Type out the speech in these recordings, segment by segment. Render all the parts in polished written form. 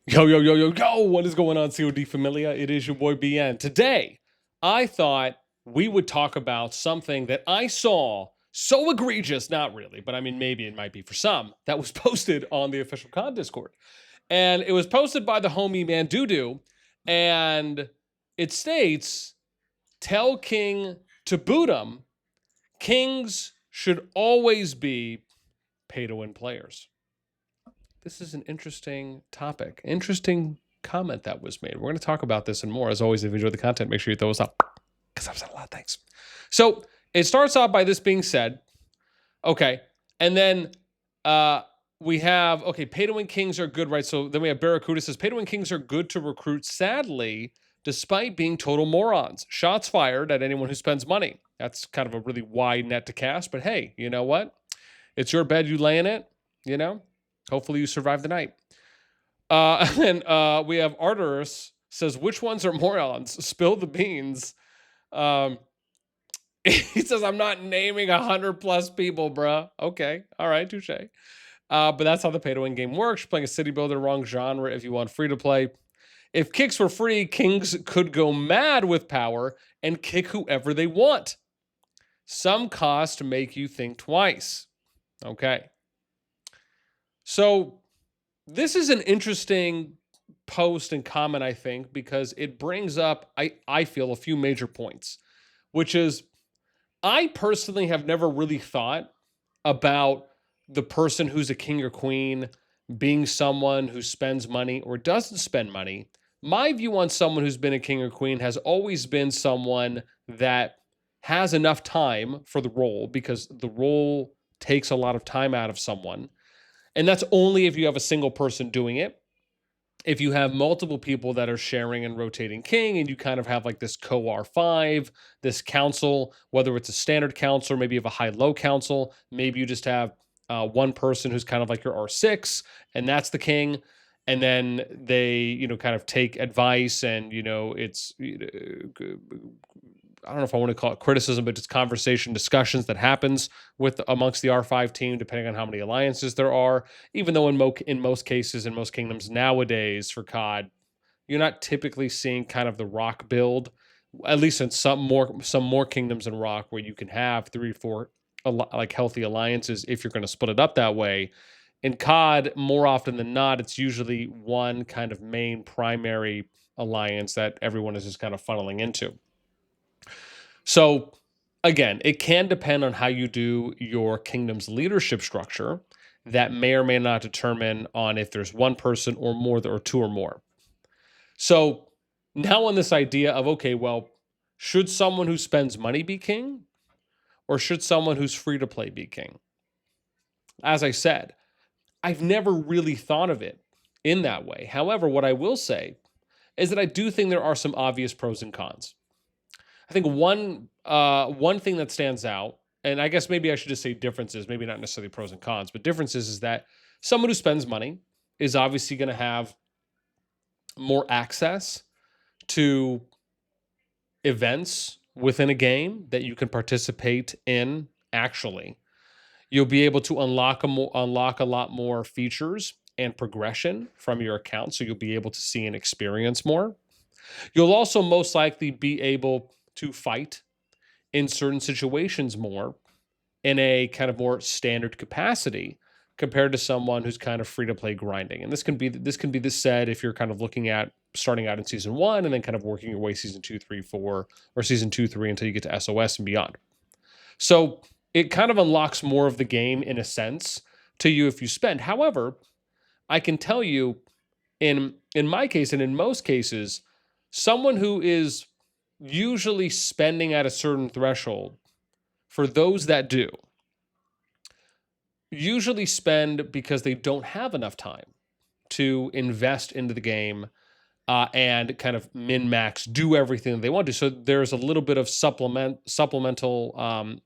Yo, yo, yo, yo, yo, what is going on, COD Familia? It is your boy BN. Today, I thought we would talk about something that I saw so egregious, not really, but I mean, maybe it might be for some, that was posted on the official COD Discord. And it was posted by the homie Man Doodoo, and it states, tell King to boot him. Kings should always be pay-to-win players. This is an interesting topic. Interesting comment that was made. We're going to talk about this and more. As always, if you enjoy the content, make sure you throw us up because I've said a lot. Thanks. So it starts off by this being said. Okay. And then we have, okay, pay to win kings are good, right? So then we have Barracuda says pay to win kings are good to recruit, sadly, despite being total morons. Shots fired at anyone who spends money. That's kind of a really wide net to cast. But hey, you know what? It's your bed, you lay in it, you know? Hopefully you survive the night. And we have Arturus says, which ones are morons? Spill the beans. He says, I'm not naming 100+ people, bruh. Okay. All right. Touche. But that's how the pay-to-win game works. You're playing a city builder, wrong genre if you want free-to-play. If kicks were free, kings could go mad with power and kick whoever they want. Some cost make you think twice. Okay. So this is an interesting post and comment, I think, because it brings up, I feel, a few major points, which is I personally have never really thought about the person who's a king or queen being someone who spends money or doesn't spend money. My view on someone who's been a king or queen has always been someone that has enough time for the role, because the role takes a lot of time out of someone. And that's only if you have a single person doing it. If you have multiple people that are sharing and rotating king, and you kind of have like this co-R5, this council, whether it's a standard council, or maybe you have a high-low council, maybe you just have one person who's kind of like your R6, and that's the king. And then they, kind of take advice, and, it's, I don't know if I want to call it criticism, but just conversation, discussions that happens with amongst the R5 team, depending on how many alliances there are. Even though in most cases, in most kingdoms nowadays for COD, you're not typically seeing kind of the rock build, at least in some more kingdoms in rock, where you can have 3-4 like healthy alliances if you're going to split it up that way. In COD, more often than not, it's usually one kind of main primary alliance that everyone is just kind of funneling into. So again, it can depend on how you do your kingdom's leadership structure. That may or may not determine on if there's one person or more, or two or more. So now on this idea of, okay, well, should someone who spends money be king, or should someone who's free to play be king? As I said, I've never really thought of it in that way. However, what I will say is that I do think there are some obvious pros and cons. I think one thing that stands out, and I guess maybe I should just say differences, maybe not necessarily pros and cons, but differences is that someone who spends money is obviously going to have more access to events within a game that you can participate in actually. You'll be able to unlock a lot more features and progression from your account, so you'll be able to see and experience more. You'll also most likely be able to fight in certain situations more in a kind of more standard capacity compared to someone who's kind of free to play grinding. And this can be said if you're kind of looking at starting out in season 1 and then kind of working your way season 2, 3, 4, or season 2, 3 until you get to SOS and beyond. So it kind of unlocks more of the game in a sense to you if you spend. However, I can tell you in my case and in most cases, someone who is usually spending at a certain threshold, for those that do, usually spend because they don't have enough time to invest into the game and kind of min-max, do everything they want to. So there's a little bit of supplemental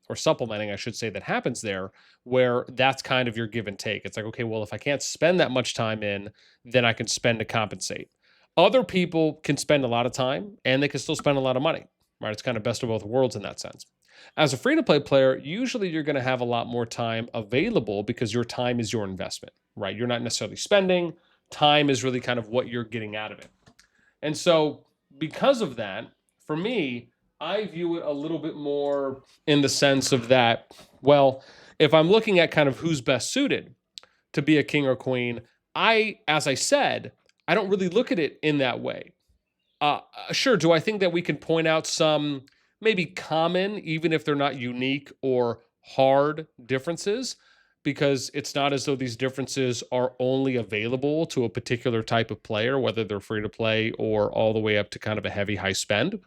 or supplementing, I should say, that happens there, where that's kind of your give and take. It's like, okay, well, if I can't spend that much time in, then I can spend to compensate. Other people can spend a lot of time and they can still spend a lot of money, right? It's kind of best of both worlds in that sense. As a free-to-play player, usually you're going to have a lot more time available because your time is your investment, right? You're not necessarily spending. Time is really kind of what you're getting out of it. And so, because of that, for me, I view it a little bit more in the sense of that, well, if I'm looking at kind of who's best suited to be a king or queen, as I said, I don't really look at it in that way. Sure, do I think that we can point out some maybe common, even if they're not unique or hard differences? Because it's not as though these differences are only available to a particular type of player, whether they're free to play or all the way up to kind of a heavy high spend.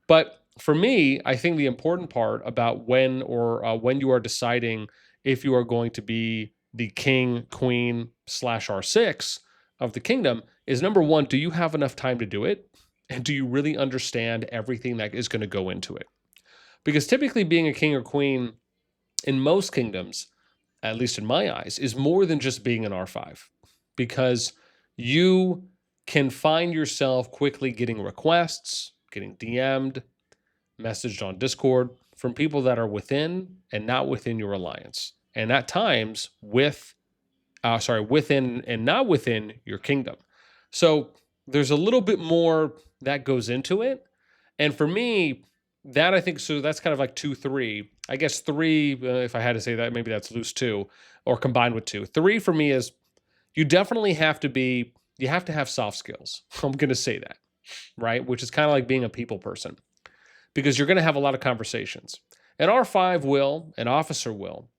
But for me, I think the important part about when you are deciding if you are going to be the king, queen slash R6 of the kingdom is number one, do you have enough time to do it? And do you really understand everything that is going to go into it? Because typically being a king or queen in most kingdoms, at least in my eyes, is more than just being an R5. Because you can find yourself quickly getting requests, getting DM'd, messaged on Discord from people that are within and not within your alliance. And at times within and not within your kingdom. So there's a little bit more that goes into it. And for me, that I think, so that's kind of like 2, 3. I guess 3, if I had to say that, maybe that's loose 2 or combined with 2. 3 for me is you definitely you have to have soft skills. I'm going to say that, right? Which is kind of like being a people person because you're going to have a lot of conversations. An R5 will, an officer will,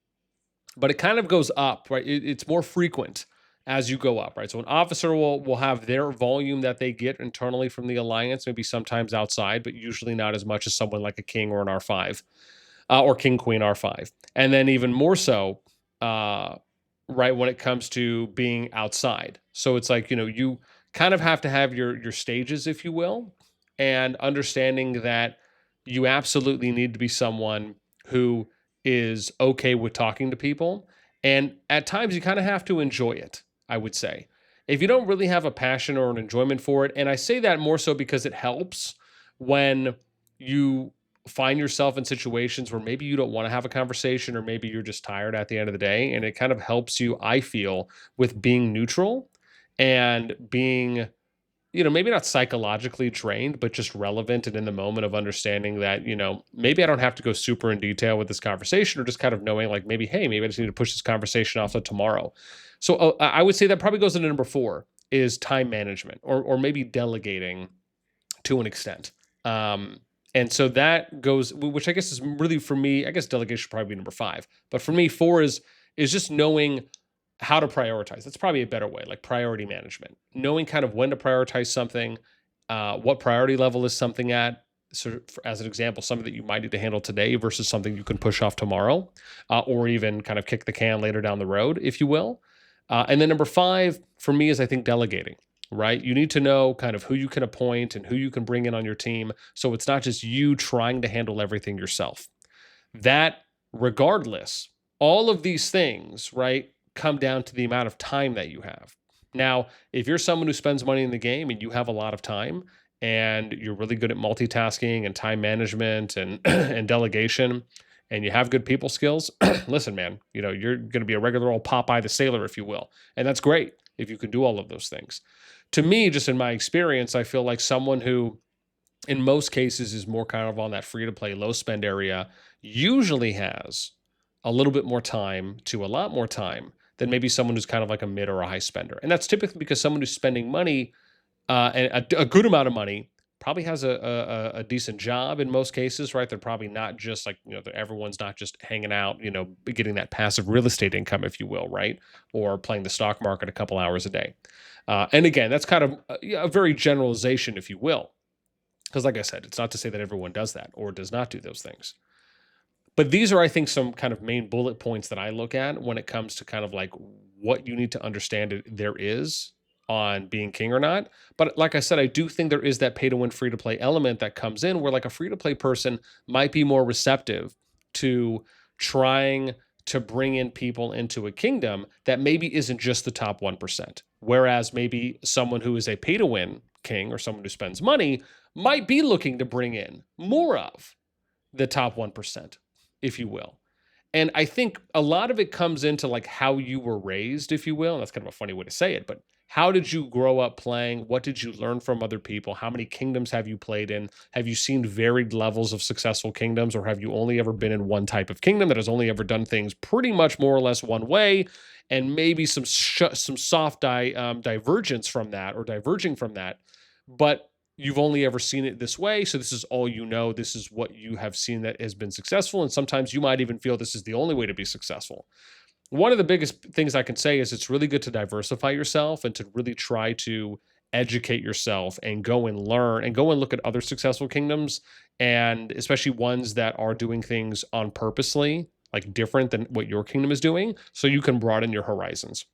but it kind of goes up, right? It's more frequent as you go up, right? So an officer will have their volume that they get internally from the alliance, maybe sometimes outside, but usually not as much as someone like a king or an R5 or king queen R5. And then even more so, right, when it comes to being outside. So it's like, you kind of have to have your stages, if you will, and understanding that you absolutely need to be someone who is okay with talking to people. And at times you kind of have to enjoy it, I would say. If you don't really have a passion or an enjoyment for it, and I say that more so because it helps when you find yourself in situations where maybe you don't want to have a conversation or maybe you're just tired at the end of the day. And it kind of helps you, I feel, with being neutral and being, maybe not psychologically trained, but just relevant and in the moment of understanding that, maybe I don't have to go super in detail with this conversation or just kind of knowing like maybe, hey, maybe I just need to push this conversation off to tomorrow. So I would say that probably goes into number 4 is time management or maybe delegating to an extent. And so that goes, which I guess is really for me, I guess delegation should probably be number 5. But for me, 4 is just knowing how to prioritize. That's probably a better way, like priority management. Knowing kind of when to prioritize something, what priority level is something at. So as an example, something that you might need to handle today versus something you can push off tomorrow, or even kind of kick the can later down the road, if you will. And then number 5 for me is I think delegating. Right? You need to know kind of who you can appoint and who you can bring in on your team. So it's not just you trying to handle everything yourself. That regardless, all of these things, right, come down to the amount of time that you have. Now, if you're someone who spends money in the game and you have a lot of time and you're really good at multitasking and time management and and delegation and you have good people skills, listen, man, you're going to be a regular old Popeye the Sailor, if you will. And that's great if you can do all of those things. To me, just in my experience, I feel like someone who, in most cases, is more kind of on that free to play, low spend area, usually has a little bit more time to a lot more time than maybe someone who's kind of like a mid or a high spender. And that's typically because someone who's spending money, and a good amount of money, probably has a decent job in most cases, right? They're probably not just like, everyone's not just hanging out, getting that passive real estate income, if you will, right? Or playing the stock market a couple hours a day. And again, that's kind of a very generalization, if you will. Because like I said, it's not to say that everyone does that or does not do those things. But these are, I think, some kind of main bullet points that I look at when it comes to kind of like what you need to understand there is on being king or not. But like I said, I do think there is that pay to win free to play element that comes in where like a free to play person might be more receptive to trying to bring in people into a kingdom that maybe isn't just the top 1%. Whereas maybe someone who is a pay to win king or someone who spends money might be looking to bring in more of the top 1%, if you will. And I think a lot of it comes into like how you were raised, if you will. And that's kind of a funny way to say it, but How did you grow up playing? What did you learn from other people? How many kingdoms have you played in? Have you seen varied levels of successful kingdoms, or have you only ever been in one type of kingdom that has only ever done things pretty much more or less one way, and maybe some soft divergence from that, or diverging from that, but you've only ever seen it this way, so this is all you know. This is what you have seen that has been successful, and sometimes you might even feel this is the only way to be successful. One of the biggest things I can say is it's really good to diversify yourself and to really try to educate yourself and go and learn and go and look at other successful kingdoms, and especially ones that are doing things on purposely, like different than what your kingdom is doing, so you can broaden your horizons.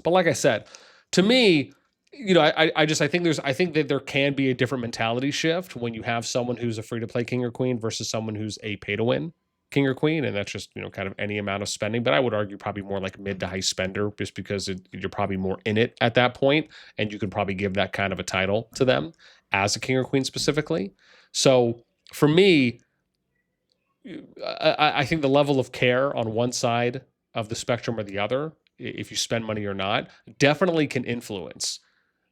But like I said, to me, I think that there can be a different mentality shift when you have someone who's a free to play king or queen versus someone who's a pay to win king or queen, and that's just kind of any amount of spending. But I would argue probably more like mid to high spender, just because you're probably more in it at that point, and you could probably give that kind of a title to them as a king or queen specifically. So for me, I think the level of care on one side of the spectrum or the other, if you spend money or not, definitely can influence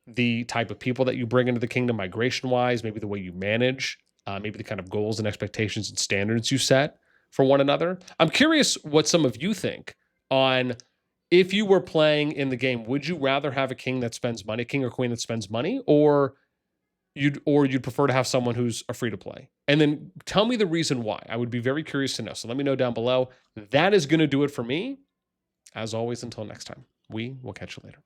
the type of people that you bring into the kingdom migration wise, maybe the way you manage, maybe the kind of goals and expectations and standards you set for one another. I'm curious what some of you think on, if you were playing in the game, would you rather have a king that spends money, king or queen that spends money, or you'd prefer to have someone who's a free to play? And then tell me the reason why. I would be very curious to know. So let me know down below. That is going to do it for me. As always, until next time, we will catch you later.